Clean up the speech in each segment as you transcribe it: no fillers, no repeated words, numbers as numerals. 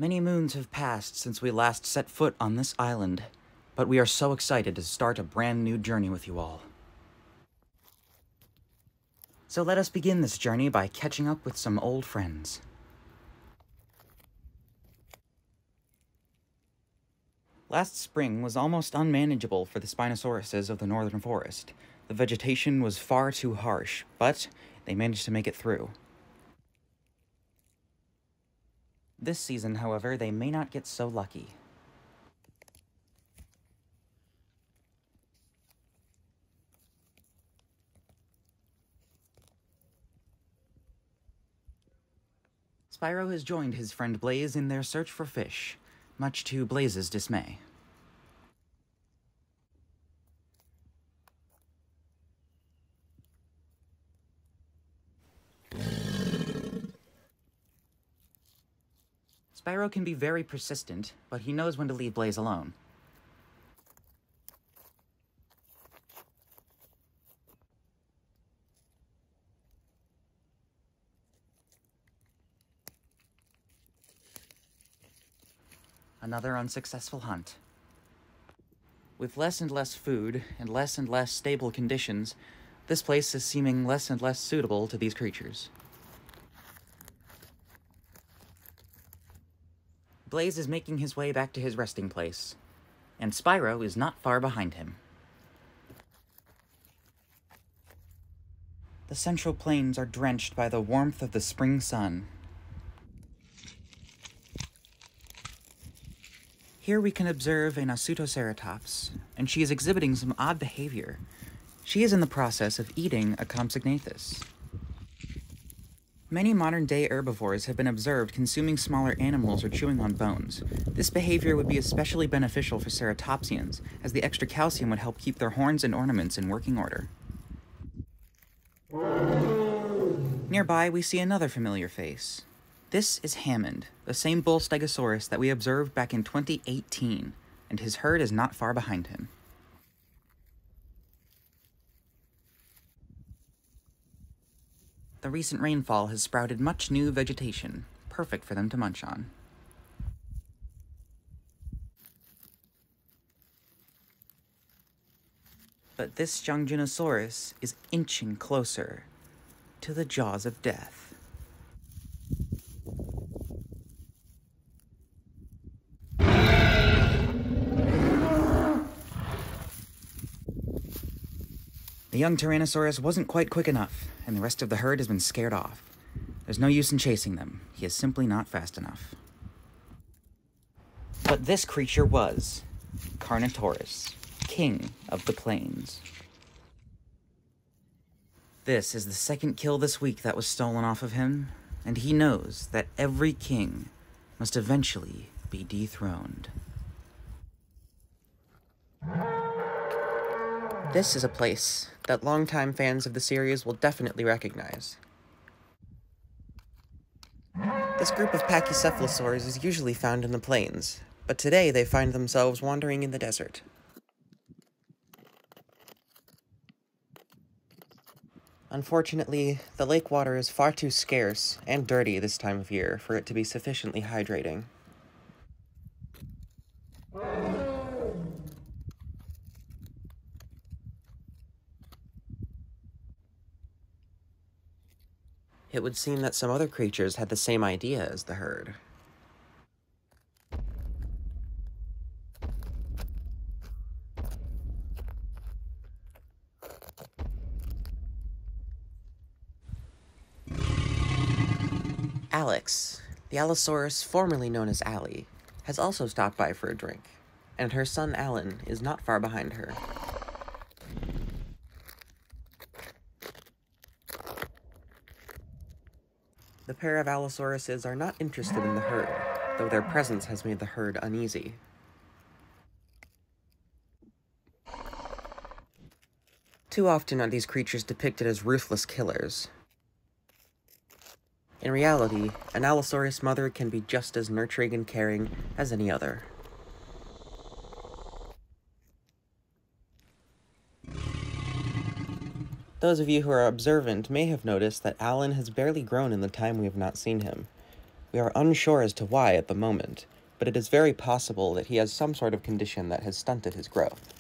Many moons have passed since we last set foot on this island, but we are so excited to start a brand new journey with you all. So let us begin this journey by catching up with some old friends. Last spring was almost unmanageable for the Spinosauruses of the northern forest. The vegetation was far too harsh, but they managed to make it through. This season, however, they may not get so lucky. Spyro has joined his friend Blaze in their search for fish, much to Blaze's dismay. Spyro can be very persistent, but he knows when to leave Blaze alone. Another unsuccessful hunt. With less and less food and less stable conditions, this place is seeming less and less suitable to these creatures. Blaze is making his way back to his resting place, and Spyro is not far behind him. The central plains are drenched by the warmth of the spring sun. Here we can observe a Nasutoceratops, and she is exhibiting some odd behavior. She is in the process of eating a Compsognathus. Many modern-day herbivores have been observed consuming smaller animals or chewing on bones. This behavior would be especially beneficial for ceratopsians, as the extra calcium would help keep their horns and ornaments in working order. Nearby, we see another familiar face. This is Hammond, the same bull stegosaurus that we observed back in 2018, and his herd is not far behind him. The recent rainfall has sprouted much new vegetation, perfect for them to munch on. But this young Dinosaurus is inching closer to the jaws of death. The young Tyrannosaurus wasn't quite quick enough, and the rest of the herd has been scared off. There's no use in chasing them. He is simply not fast enough. But this creature was Carnotaurus, king of the plains. This is the second kill this week that was stolen off of him, and he knows that every king must eventually be dethroned. This is a place that longtime fans of the series will definitely recognize. This group of pachycephalosaurs is usually found in the plains, but today they find themselves wandering in the desert. Unfortunately, the lake water is far too scarce and dirty this time of year for it to be sufficiently hydrating. It would seem that some other creatures had the same idea as the herd. Alex, the Allosaurus formerly known as Allie, has also stopped by for a drink, and her son Alan is not far behind her. The pair of Allosauruses are not interested in the herd, though their presence has made the herd uneasy. Too often are these creatures depicted as ruthless killers. In reality, an Allosaurus mother can be just as nurturing and caring as any other. Those of you who are observant may have noticed that Alan has barely grown in the time we have not seen him. We are unsure as to why at the moment, but it is very possible that he has some sort of condition that has stunted his growth.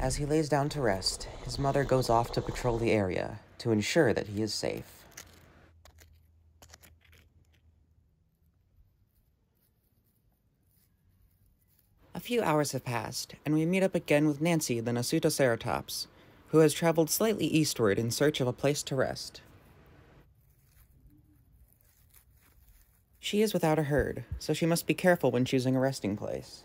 As he lays down to rest, his mother goes off to patrol the area to ensure that he is safe. A few hours have passed, and we meet up again with Nancy the Nasutoceratops, who has traveled slightly eastward in search of a place to rest. She is without a herd, so she must be careful when choosing a resting place.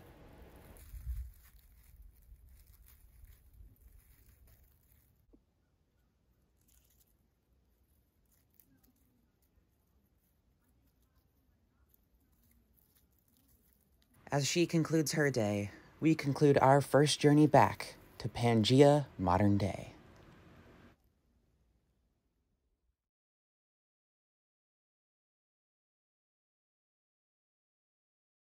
As she concludes her day, we conclude our first journey back to Pangea, modern day.